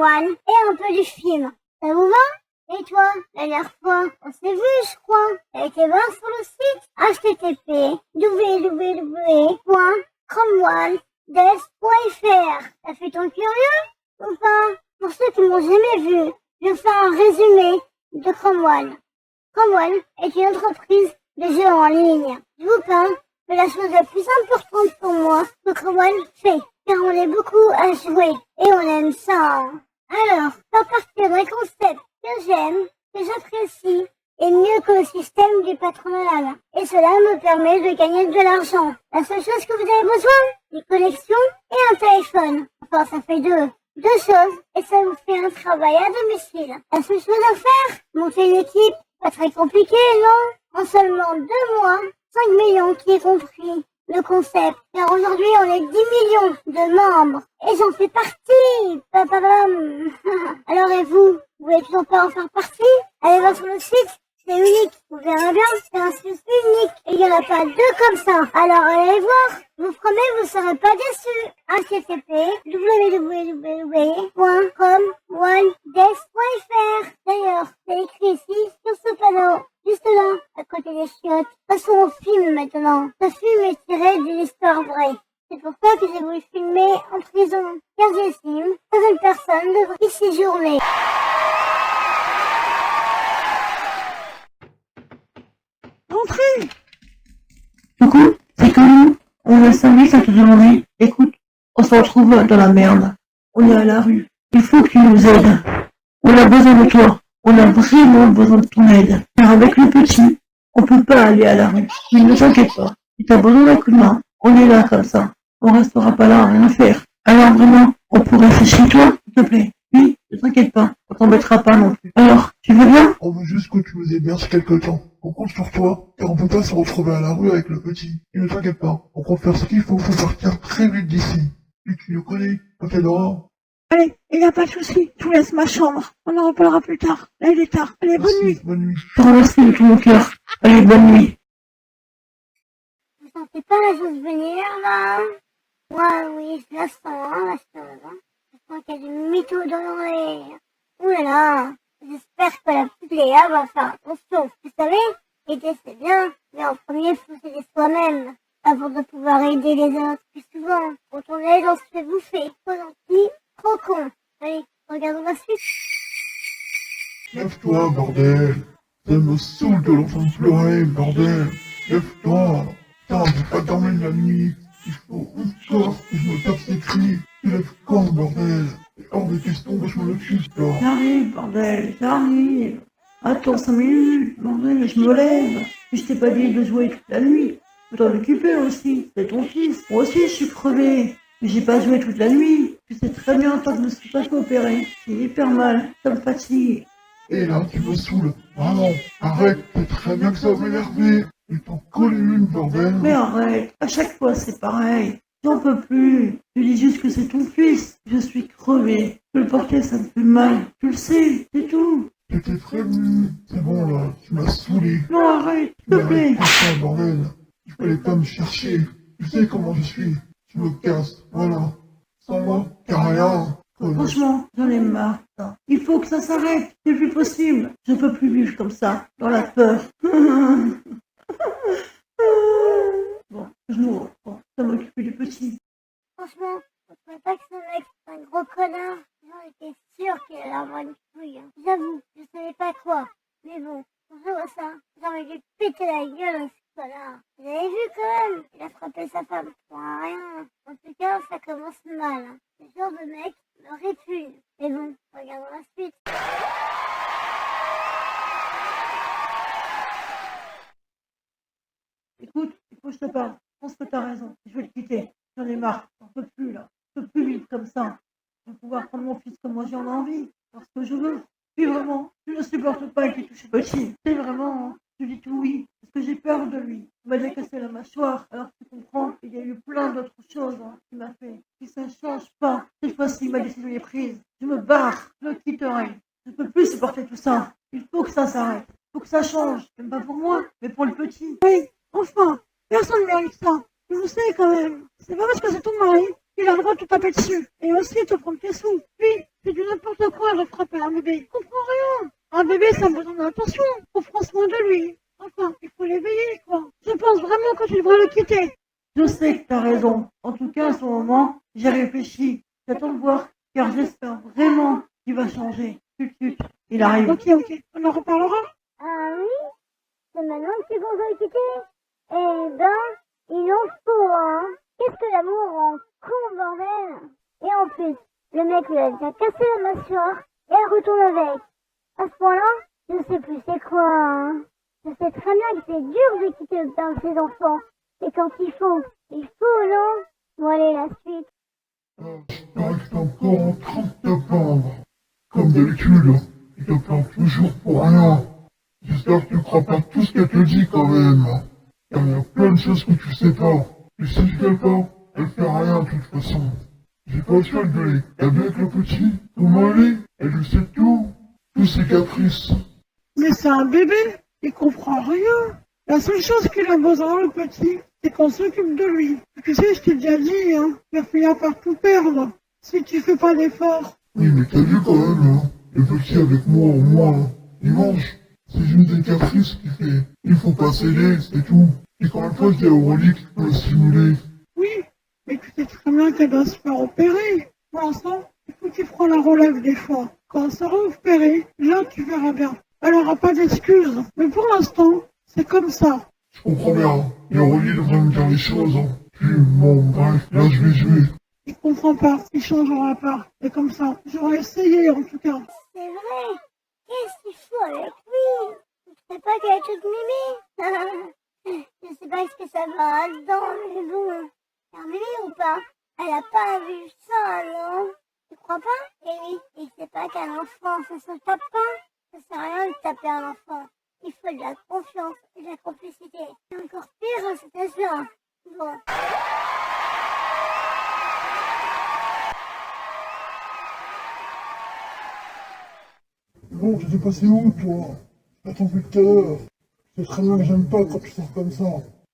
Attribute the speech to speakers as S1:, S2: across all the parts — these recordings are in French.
S1: Cromwell et un peu du film. Ça vous va? Et toi, la dernière fois, on s'est vu, je crois. T'as été voir sur le site http://www.cromwelldesk.fr. T'as fait ton curieux ou pas? Pour ceux qui m'ont jamais vu, je vais faire un résumé de Cromwell. Cromwell est une entreprise de jeux en ligne. Je vous parle de la chose la plus importante pour moi que Cromwell fait, car on est beaucoup à jouer et on aime ça. Alors, tant partir d'un concept que j'aime, que j'apprécie, est mieux que le système du patronat. Et cela me permet de gagner de l'argent. La seule chose que vous avez besoin, une connexion et un téléphone. Enfin, ça fait deux choses, et ça vous fait un travail à domicile. La seule chose à faire, monter une équipe, pas très compliqué, non? En seulement 2 mois, 5 millions qui est compris le concept. Car aujourd'hui, on est 10 millions de membres. Et j'en fais partie. Papabam. Alors, et vous voulez toujours pas en faire partie? Allez voir sur le site. C'est unique. Vous verrez bien, c'est un site unique. Et il n'y en a pas 2 comme ça. Alors, allez voir. Je vous promets, vous ne serez pas déçus. http://www.cromwelldesk.fr. D'ailleurs, c'est écrit ici sur ce panneau. Juste là, à côté des chiottes. Passons au film maintenant. Ce film est tiré d'une histoire vraie. C'est pour ça que j'ai voulu filmer en prison. Car j'estime que une personne devrait y séjourner.
S2: Entrez! Coucou, c'est que nous. On a 5 minutes à te demander. Écoute, on se retrouve dans la merde. On est à la rue. Il faut que tu nous aides. On a besoin de toi. On a vraiment besoin de ton aide. Car avec le petit, on peut pas aller à la rue. Mais ne t'inquiète pas. Si t'as besoin d'un coup de main, on est là comme ça. On restera pas là à rien faire. Alors vraiment, on pourrait rester chez toi, s'il te plaît. Oui, ne t'inquiète pas. On t'embêtera pas non plus. Alors, tu veux bien?
S3: On veut juste que tu nous héberges quelque temps. On compte sur toi, car on peut pas se retrouver à la rue avec le petit. Et ne t'inquiète pas, on compte faire ce qu'il faut pour partir très vite d'ici. Et tu nous connais, on t'aidera.
S2: Allez, il n'y a pas de souci. Je vous laisse ma chambre. On en reparlera plus tard. Là, il est tard. Allez, bonne nuit.
S3: Bonne nuit.
S2: Je te remercie de tout mon cœur. Allez, bonne nuit.
S1: Vous sentez pas la chose venir, là? Ouais, oui, je la sens, la chose, Je sens qu'il y a du mytho dans l'air. Ouh là là. J'espère que la petite Léa va faire attention. Vous savez, aider c'est bien, mais en premier, il faut s'aider soi-même, avant de pouvoir aider les autres. Plus souvent, quand on aide, on se fait bouffer. Trop gentil, trop con. Allez, regardons la suite.
S3: Lève-toi, bordel. Ça me saoule de l'entendre pleurer, bordel. Lève-toi. Putain, j'ai pas dormi la nuit. Il faut encore que je me tape ces cris. Lève-toi, bordel. C'est hors de question que je m'en occupe, là.
S2: J'arrive, bordel, j'arrive. Attends 5 minutes, bordel, je me lève. Puis je t'ai pas dit de jouer toute la nuit. Tu peux t'en occuper aussi, c'est ton fils. Moi aussi, je suis crevé. Mais j'ai pas joué toute la nuit. Tu sais très bien, toi, que je me suis pas fait opérer. C'est hyper mal, ça me fatigue.
S3: Et là, tu me saoules. Vraiment. Arrête, c'est très bien que ça va m'énerver. Je t'en colle une, bordel.
S2: Mais arrête, à chaque fois c'est pareil. J'en peux plus. Tu dis juste que c'est ton fils. Je suis crevé. Je le porter, ça me fait mal. Tu le sais, c'est tout.
S3: J'étais prévenu. C'est bon, là. Tu m'as saoulé.
S2: Non, arrête, s'il te plaît.
S3: Putain, bordel. Il fallait pas me chercher. Tu sais comment je suis. Tu me casses. Voilà. Sans moi, t'as rien.
S2: Franchement, j'en ai marre. Ça. Il faut que ça s'arrête. C'est plus possible. Je peux plus vivre comme ça, dans la peur. Bon, je mourrai. Bon, ça m'occuper du petit.
S1: Franchement, je ne pas que ce mec soit un gros connard. J'en étais sûre qu'il allait avoir une couille. J'avoue, je savais pas quoi. Mais bon, quand je vois ça, j'ai envie de lui péter la gueule à ce connard. Vous avez vu quand même? Il a frappé sa femme pour rien. En tout cas, ça commence mal. Ce genre de mec me répugne. Mais bon, regardons la suite.
S2: Écoute, il faut que je te parle. Je pense que t'as raison. Je vais le quitter. J'en ai marre. J'en peux plus, là. Je peux plus vivre comme ça. Je vais pouvoir prendre mon fils comme moi j'en ai envie. Parce que je veux. Puis vraiment, je ne supporte pas qu'il touche petit. C'est vraiment, je dis tout oui. Parce que j'ai peur de lui. Il m'a déjà cassé la mâchoire. Alors tu comprends, il y a eu plein d'autres choses qu'il m'a fait. Si ça ne change pas, cette fois-ci ma décision est prise. Je me barre. Je le quitterai. Je ne peux plus supporter tout ça. Il faut que ça s'arrête. Il faut que ça change. Même pas pour moi, mais pour le petit. Oui, enfin, personne ne mérite ça. Je vous sais quand même. C'est pas parce que c'est ton mari il a le droit de te taper dessus. Et aussi de te prendre tes sous. Puis, c'est du n'importe quoi de frapper un bébé. Il comprend rien. Un bébé, ça a besoin d'attention. On prend soin de lui. Enfin, il faut l'éveiller, quoi. Je pense vraiment que tu devrais le quitter. Je sais que t'as raison. En tout cas, à ce moment, j'ai réfléchi. J'attends de voir, car j'espère vraiment qu'il va changer. Chut, il arrive. Ok, on en reparlera.
S1: Ah oui, c'est maintenant que tu veux le quitter. Eh ben, il en faut, hein. Qu'est-ce que l'amour rend con, bordel. Et en plus, le mec lui a déjà cassé la mâchoire et elle retourne avec. À ce point-là, je sais plus c'est quoi, hein. Je sais très bien que c'est dur de quitter le père de ses enfants. Et quand il faut, non. Bon allez, la suite.
S3: J'espère que t'es encore en train de te plaindre. Comme d'habitude, tu te plains toujours pour rien. J'espère que tu crois pas tout ce qu'elle te dit quand même. Car il y a plein de choses que tu sais pas. Et si tu fais pas, elle fait rien de toute façon. J'ai pas le choix de gueuler. T'as vu avec le petit, comment elle est? Elle lui sait tout. Tous ses caprices.
S2: Mais c'est un bébé. Il comprend rien. La seule chose qu'il a besoin, le petit, c'est qu'on s'occupe de lui. Tu sais, je t'ai déjà dit, hein, il va finir par tout perdre si tu fais pas d'efforts.
S3: Oui, mais t'as vu quand même, hein. Le petit avec moi, au moins, hein. Il mange. C'est juste des caprices qu'il fait. Il faut pas céder, c'est tout. Et quand une fois qu'il y a Aurélie pour le stimuler.
S2: Oui, mais tu sais très bien qu'elle doit se faire opérer. Pour l'instant, il faut qu'il prenne la relève des fois. Quand elle sera opérée, là, tu verras bien. Elle aura pas d'excuses. Mais pour l'instant, c'est comme ça.
S3: Je comprends bien. Et Aurélie devrait me dire les choses, hein. Puis, bon, bref, là je vais jouer.
S2: Il comprend pas, il changera pas. Et comme ça, j'aurais essayé en tout cas.
S1: C'est vrai. Qu'est-ce qu'il faut avec lui? Je sais pas qu'elle est toute mimi. Je sais pas ce que ça va dedans, mais bon. C'est mimi ou pas? Elle a pas vu ça, non? Tu crois pas? Et oui, il sait pas qu'un enfant, ça se tape pas. Ça sert à rien de taper un enfant. Il faut de la confiance et de la complicité. C'est encore pire à cet âge-là. Bon.
S3: Bon, tu t'es passé où, toi? J'attends depuis tout à l'heure. Je sais très bien que j'aime pas quand tu sors comme ça.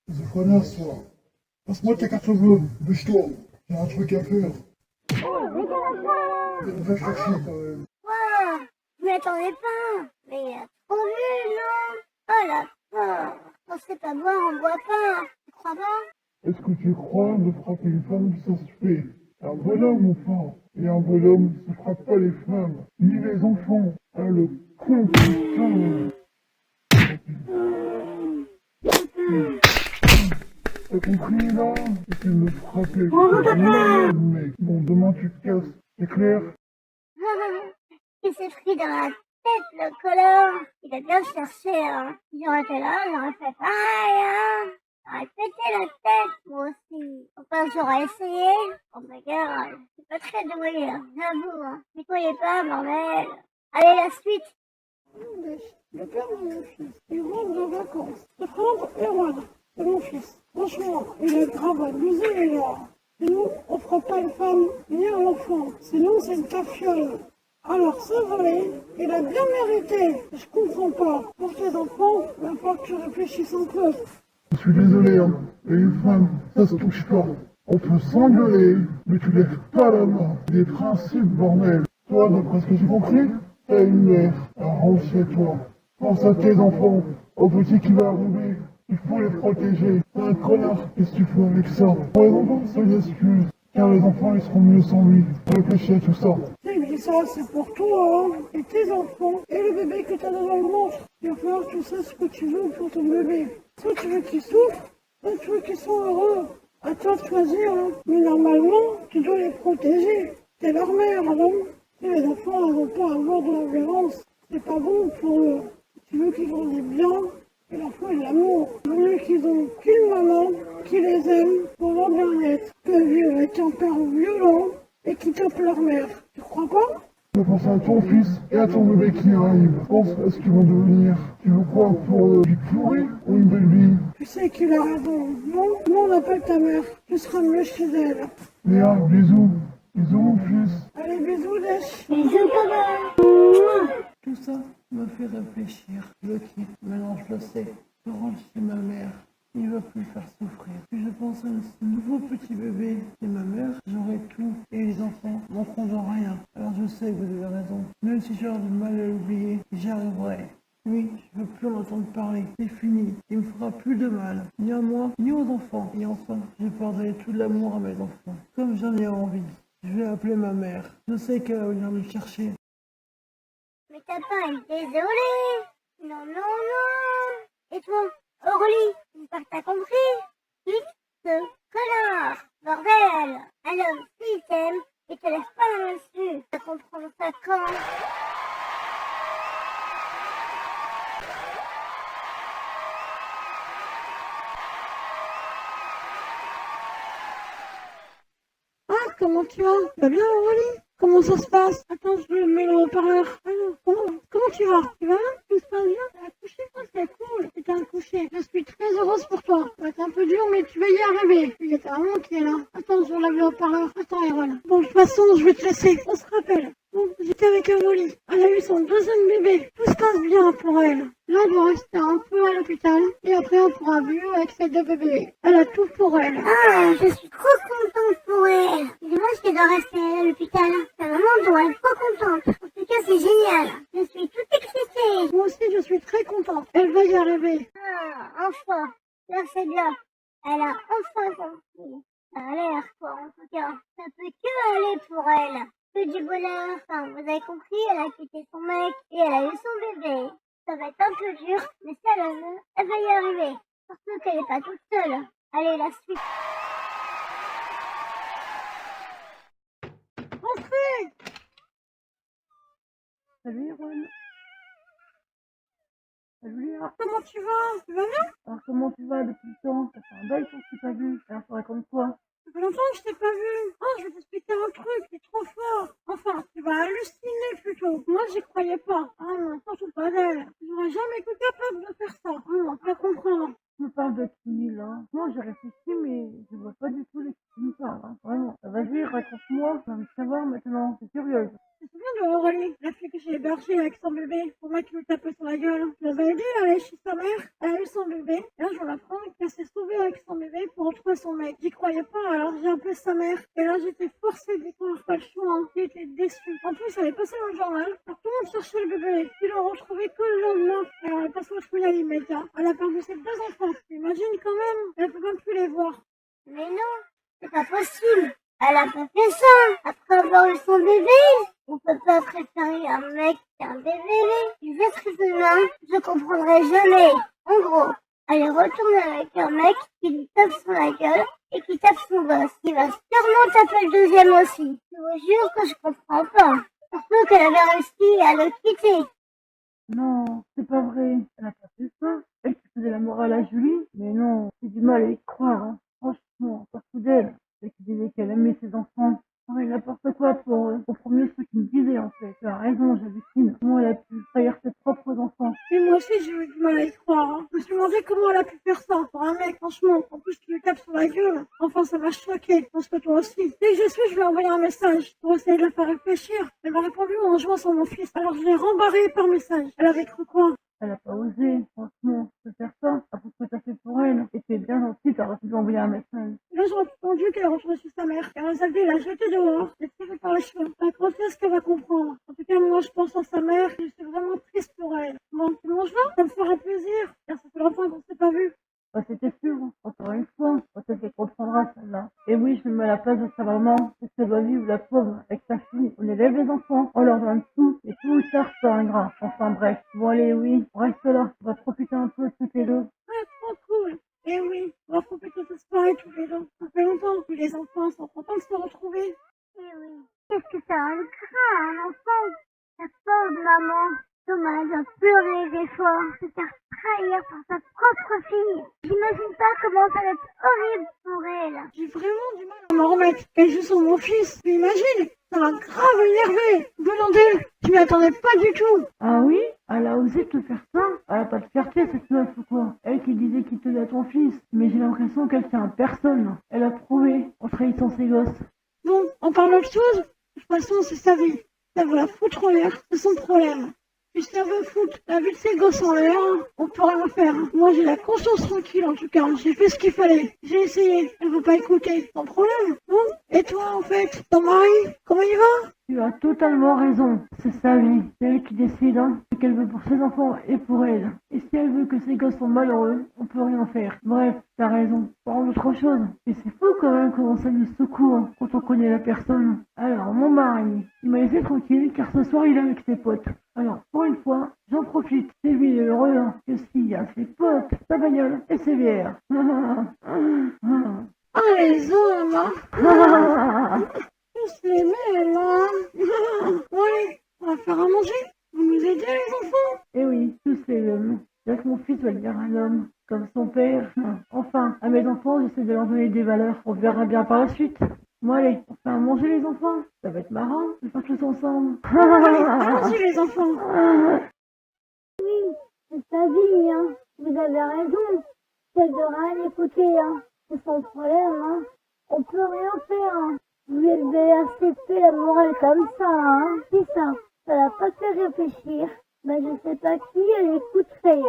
S3: C'est connasse, toi. Passe-moi tes cartes bleues, bouge-toi. J'ai un truc à faire.
S1: Oh, mais quel
S3: Va chercher, quand même.
S1: Waouh, je m'y attendais pas. Mais il a trop vu, non? Oh la peur. On sait pas boire, on boit pas. Tu crois pas?
S3: Est-ce que tu crois de frapper une femme que ça se fait? Un bonhomme ou pas? Et un bonhomme ne frappe pas les femmes, ni les enfants. Ah, le con, putain. T'as compris, là? Essaye de me frapper. Merde, mec. Bon, demain, tu te casses. C'est clair?
S1: Il s'est pris dans la tête, le collant. Il a bien cherché, hein. Si j'aurais été là, j'aurais fait pareil, hein. J'aurais pété la tête, moi aussi. Enfin, j'aurais essayé. Oh my god. C'est pas très doué, hein. J'avoue, hein. N'y croyez pas, bordel. Allez, la suite.
S2: Le père de mon fils, il rentre de vacances. Il rentre et rentre. C'est mon fils. Franchement, il est grave abusé, les gars. Sinon, on fera pas une femme ni un enfant. Sinon, c'est une tafiole. Alors, c'est vrai, il a bien mérité. Je comprends pas. Pour tes enfants, il va falloir que tu réfléchisses un peu.
S3: Je suis désolé, hein. Et une femme, ça se touche pas. On peut s'engueuler, mais tu lèves pas la main. Des principes, bordel. Toi, d'après ce que j'ai compris, t'as une mère. Alors rentre chez toi. Pense à tes enfants, au petit qui va arriver. Il faut les protéger. T'es un connard, qu'est-ce que tu fais avec ça? Pour les enfants, c'est une excuse. Car les enfants, ils seront mieux sans lui. Réfléchis à tout ça.
S2: Tu dis ça, c'est pour toi, hein, et tes enfants, et le bébé que t'as dans le ventre. Il va falloir que tu sais ce que tu veux pour ton bébé. Soit tu veux qu'il souffre, soit tu veux qu'il soit heureux. À toi de choisir, hein. Mais normalement, tu dois les protéger. T'es leur mère, non? Et les enfants, ils vont pas avoir de la violence. C'est pas bon pour eux. Tu veux qu'ils grandissent bien, il leur faut de l'amour. Il vaut mieux qu'ils ont qu'une maman qui les aime pour leur bien-être que vivre avec un père violent et qui tape leur mère. Tu crois pas?
S3: Je pense à ton fils et à ton bébé qui arrive. Pense à ce qu'ils vont devenir. Tu veux quoi pour du pourri ou une belle vie?
S2: Tu sais qu'il a raison. Non, on appelle ta mère. Tu seras mieux chez elle.
S3: Léa, bisous. Bisous mon fils.
S2: Allez, bisous, lèche.
S1: Bisous, papa.
S2: Tout ça me fait réfléchir. Je le quitte. Maintenant, je le sais. Je rentre chez ma mère. Il va plus faire souffrir. Puis je pense à ce nouveau petit bébé qui est ma mère. J'aurai tout et les enfants manqueront de rien. Alors je sais que vous avez raison. Même si j'aurai du mal à l'oublier, j'y arriverai. Oui, je veux plus en entendre parler. C'est fini. Il me fera plus de mal. Ni à moi, ni aux enfants. Et enfin, je pardonner tout l'amour à mes enfants. Comme j'en ai envie. Je vais appeler ma mère. Je sais qu'elle va venir me chercher.
S1: Mais t'as pas été désolé. Non, non, non. Et toi, Aurélie, j'espère que t'as compris. Quitte ce connard. Bordel. Alors, s'il t'aime, et te laisse pas la main dessus. Tu vas comprendre ça quand?
S2: Ah, comment tu vas? Tu vas bien, Aurélie? Comment ça se passe? Attends, je vais mettre le haut-parleur. Alors, comment tu vas? Tu vas bien? Tout se passe bien? T'as accouché? Oh, c'est cool. T'es accouché. Je suis très heureuse pour toi. Ça va être un peu dur, mais tu vas y arriver. Il y a ta maman qui est là. Attends, je relève le haut-parleur. Attends, Erol. Bon, de toute façon, je vais te laisser. On se rappelle. Bon, j'étais avec Aurélie. Elle a eu son deuxième bébé. Tout se passe bien pour elle. Là, elle doit rester un peu à l'hôpital. Et après, on pourra vivre avec ses deux bébés. Elle a tout pour elle.
S1: Ah, je suis trop contente pour elle. C'est dommage qu'elle doit rester à l'hôpital. Ta maman doit être trop contente. En tout cas, c'est génial. Je suis toute excitée.
S2: Moi aussi, je suis très contente. Elle va y arriver.
S1: Ah, enfin. Là, c'est bien. Elle a enfin compris. Ça a l'air, quoi, en tout cas. Ça peut que aller pour elle. Que du bonheur. Enfin, vous avez compris, elle a quitté son mec et elle a eu son bébé. Ça va être un peu dur, mais si elle en veut, elle va y arriver. Surtout qu'elle n'est pas toute seule. Allez, la suite.
S2: Entrez! Salut, Erol. Salut, Léa. Comment tu vas? Tu vas bien? Alors, comment tu vas depuis le temps? Ça fait un bail qu'on s'est pas vu. Alors, ça raconte-toi. Ça fait longtemps que je t'ai pas vu. Oh, je vais t'expliquer un truc, t'es trop fort. Enfin, tu vas halluciner plutôt. Moi, j'y croyais pas. Ah non, surtout pas d'elle. J'aurais jamais été capable de faire ça. Non, pas comprendre. Tu me parles de qui, là? Moi, j'ai réfléchi, mais je vois pas du tout de qui tu me parles. Hein. Vraiment. Vas-y, raconte-moi. J'ai envie de savoir maintenant. Je suis curieuse. Tu te souviens de Aurélie, la fille que j'ai hébergée avec son bébé pour moi qui lui tapait sur la gueule? Je l'avais aidée à aller chez sa mère, elle a eu son bébé, et là je l'apprends qu'elle s'est sauvée avec son bébé pour retrouver son mec. J'y croyais pas, alors j'ai appelé sa mère, et là j'étais forcée d'y croire, pas le choix, hein. J'étais déçue. En plus, elle est passée dans le journal, alors tout le monde cherchait le bébé, ils l'ont retrouvé que le lendemain, et elle a pas se retrouver à l'immédiat. Elle a perdu ses deux enfants, imagine quand même, elle peut même plus les voir.
S1: Mais non, c'est pas possible. Elle a pas fait ça. Après avoir eu son bébé, on peut pas préférer un mec qu'un bébé. Les êtres humains, je comprendrai jamais. En gros, elle est retournée avec un mec qui lui tape sur la gueule et qui tape son gosse. Il va sûrement taper le deuxième aussi. Je vous jure que je comprends pas. Surtout qu'elle avait réussi à le quitter.
S2: Non, c'est pas vrai. Elle a pas fait ça. Elle qui faisait la morale à Julie. Mais non, j'ai du mal à y croire. Hein. Franchement, pas fou d'elle. Elle qui disait qu'elle aimait ses enfants. Ouais, n'importe quoi pour eux. Au premier, ceux qui me disaient en fait. Tu as raison, j'hallucine. Comment elle a pu trahir ses propres enfants? Et moi aussi, j'ai eu du mal à y croire. Hein. Je me suis demandé comment elle a pu faire ça pour un mec, franchement. En plus, tu lui tapes sur la gueule. Enfin, ça m'a choqué. Je pense que toi aussi. Dès que je suis, je lui ai envoyé un message pour essayer de la faire réfléchir. Elle m'a répondu en jouant sur mon fils. Alors, je l'ai rembarré par message. Elle avait cru quoi? Elle a pas osé, franchement, de faire ça. Après ce que t'as fait pour elle. Et t'es bien gentil, t'as reçu d'envoyer un message. Là, j'ai entendu qu'elle a retrouvé chez sa mère. Et Rosalie l'a jetée dehors. Elle s'est fait par les cheveux. Quand est-ce qu'elle va comprendre? En tout cas, moi, je pense à sa mère. Et je suis vraiment triste pour elle. Bon, tu manges là? Ça me fera plaisir. Car ça fait longtemps qu'on s'est pas vu. Bah, c'était sûr, encore une fois, peut-être qu'elle comprendra celle-là. Et oui, je me mets à la place de sa maman, parce qu'elle doit vivre la pauvre avec sa fille. On élève les enfants, on leur donne tout, et tout ou tard, c'est ingrat. Enfin bref. Bon allez, oui, on reste là, on va profiter un peu toutes les deux. Ouais, trop cool. Et oui, on va profiter de ce soirée tous les deux. Ça fait longtemps que les enfants sont contents de se retrouver.
S1: Et oui. Qu'est-ce que ça a le craint, un enfant? La pauvre maman. Dommage, elle a pleuré des fois, se faire trahir par sa propre fille. J'imagine pas comment ça va être horrible pour elle.
S2: J'ai vraiment du mal à m'en remettre. Elle joue sur mon fils. Tu imagines? Ça m'a grave énervé. Venant d'elle, je m'y attendais pas du tout. Ah oui? Elle a osé te faire ça? Elle a pas de fierté cette meuf ou quoi? Elle qui disait qu'il tenait à ton fils. Mais j'ai l'impression qu'elle tient à personne. Elle a prouvé en trahissant ses gosses. Bon, on parle d'autre chose? De toute façon, c'est sa vie. Ça va la foutre en l'air, c'est son problème. Puis ça veut foutre la vie de ces gosses en l'air, on peut rien faire. Moi j'ai la conscience tranquille en tout cas, j'ai fait ce qu'il fallait. J'ai essayé, elle veut pas écouter, sans problème. Bon, et toi en fait, ton mari, comment il va? Tu as totalement raison, c'est sa vie, c'est elle qui décide, ce qu'elle veut pour ses enfants et pour elle. Et si elle veut que ses gosses sont malheureux, on peut rien faire. Bref, t'as raison, parlons d'autre chose. Et c'est fou quand même comment ça nous secoue quand on connaît la personne. Alors, mon mari, il m'a laissé tranquille car ce soir il est avec ses potes. Alors, pour une fois, j'en profite, c'est lui heureux, que s'il y a ses potes, sa bagnole et ses bières. Ah les hommes, tous les mêmes, Ouais, on va faire à manger. Vous nous aidez les enfants? Eh oui, tous les mêmes. C'est que mon fils va devenir un homme, comme son père. Enfin, à mes enfants, j'essaie de leur donner des valeurs. On verra bien par la suite. Bon allez, on fait à manger les enfants. Ça va être marrant de faire tous ensemble. Allons-y les enfants.
S1: Oui, c'est sa vie, Vous avez raison. Elle devra l'écouter, C'est son problème, On peut rien faire, Vous lui avez accepté la morale comme ça, C'est ça. Ça l'a pas fait réfléchir. Je sais pas qui elle écouterait,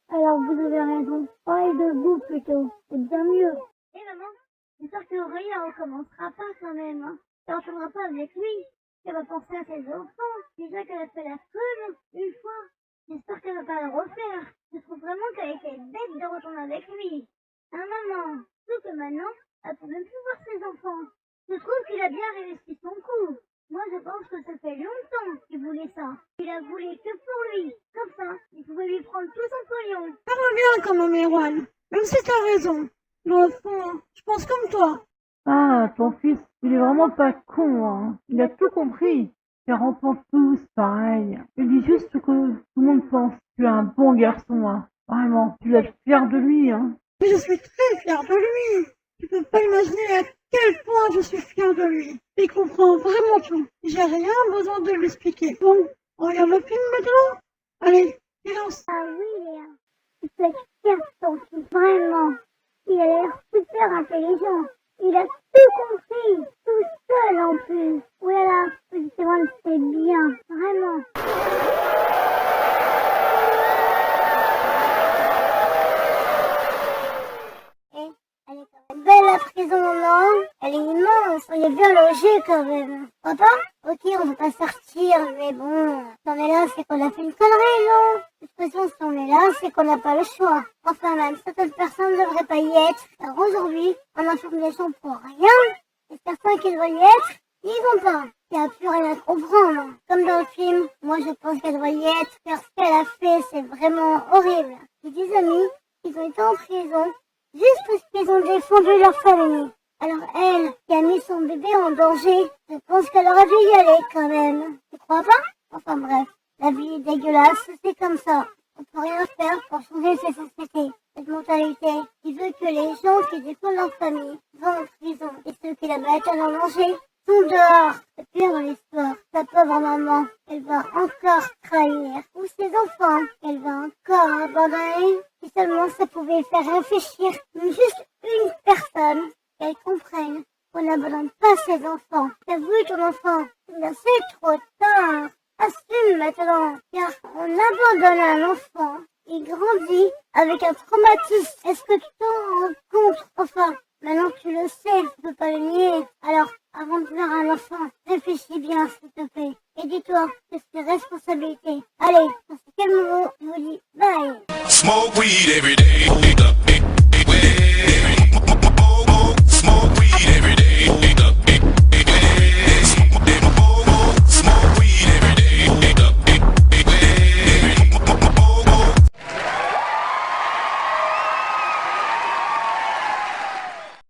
S1: Alors vous avez raison. Parlez de vous plutôt. C'est bien mieux. Et maman, j'espère que Aurélie ne recommencera pas quand même, Elle ne retournera pas avec lui. Elle va penser à ses enfants. Déjà qu'elle a fait la folle une fois. J'espère qu'elle va pas le refaire. Je trouve vraiment qu'elle était bête de retourner avec lui. Maman. Surtout que maintenant, elle peut même plus voir ses enfants. Je trouve qu'il a bien réussi son coup. Moi, je pense que ça fait longtemps qu'il voulait ça. Il a voulu que pour lui. Comme ça, il pouvait lui prendre tout son pognon.
S2: Parle bien quand même, Erwan. Même si t'as raison. Dans le fond, je pense comme toi. Ah, ton fils, il est vraiment pas con, Il a tout compris. Les enfants tous, pareil. Il dit juste ce que tout le monde pense. Tu es un bon garçon, Vraiment, tu dois être fier de lui, Mais je suis très fière de lui. Tu peux pas imaginer à quel point je suis fière de lui. Il comprend vraiment tout. J'ai rien besoin de lui expliquer. Bon, on regarde le film maintenant? Allez, silence.
S1: Ah oui, Léa. Tu peux être fière de ton fils, vraiment. Il a l'air super intelligent. Il a tout compris, tout seul en plus. Voilà, c'est bien, vraiment. Et elle est quand même belle la prison, non? Elle est immense, on est bien logé quand même. Papa? Ok, on va pas sortir, mais bon, si on est là, c'est qu'on a fait une connerie, non? De toute façon, si on est là, c'est qu'on n'a pas le choix. Enfin, même certaines personnes ne devraient pas y être. Alors aujourd'hui, on enferme les gens pour rien. Et certains qui doivent y être, ils vont pas. Il n'y a plus rien à comprendre. Comme dans le film, moi je pense qu'elle doit y être, car ce qu'elle a fait, c'est vraiment horrible. J'ai des amis qui ont été en prison juste parce qu'ils ont défendu leur famille. Alors elle, qui a mis son bébé en danger, je pense qu'elle aurait dû y aller quand même. Tu crois pas? Enfin bref, la vie est dégueulasse, c'est comme ça. On peut rien faire pour changer cette société. Cette mentalité qui veut que les gens qui défendent leur famille vont en prison et ceux qui la mettent en danger sont dehors. C'est pire dans l'histoire. Sa pauvre maman, elle va encore trahir. Ou ses enfants, elle va encore abandonner. Si seulement ça pouvait faire réfléchir juste une personne, qu'elle comprenne qu'on n'abandonne pas ses enfants. T'as vu ton enfant? Mais c'est trop tard. Assume maintenant, car on abandonne un enfant. Il grandit avec un traumatisme. Est-ce que tu t'en rends compte? Enfin, maintenant que tu le sais, tu peux pas le nier. Alors, avant de faire un enfant, réfléchis bien, s'il te plaît. Et dis-toi que c'est responsabilité. Allez, dans quel moment je vous dis bye.
S4: Smoke weed every day.